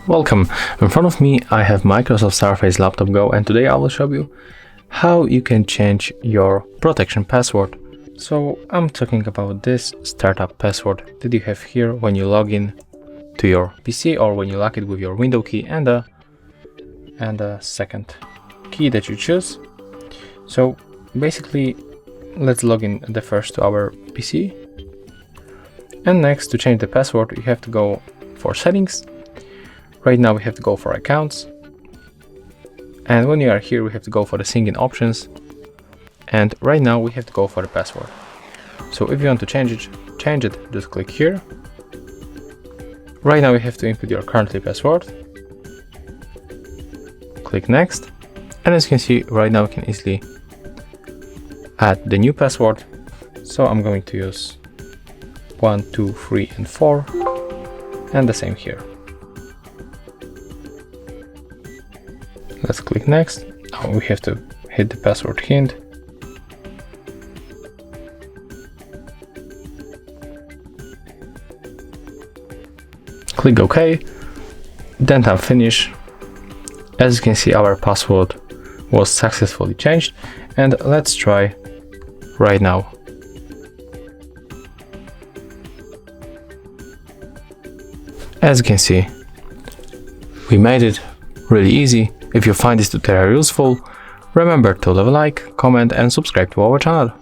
Welcome. In front of me I have Microsoft Surface Laptop Go, and today I will show you how you can change your protection password. So I'm talking about this startup password that you have here when you log in to your PC, or when you lock it with your window key and a second key that you choose. So basically, let's log in the first to our PC, and next, to change the password, you have to go for settings. Right now we have to go for accounts, and when you are here we have to go for the sync in options, and right now we have to go for the password. So if you want to change it, just click here. Right now you have to input your currently password, click next, and as you can see right now you can easily add the new password. So I'm going to use 1, 2, 3 and 4, and the same here. Let's click next. Now we have to hit the password hint. Click OK. Then tap finish. As you can see, our password was successfully changed, and let's try right now. As you can see, we made it really easy. If you find this tutorial useful, remember to leave a like, comment and subscribe to our channel.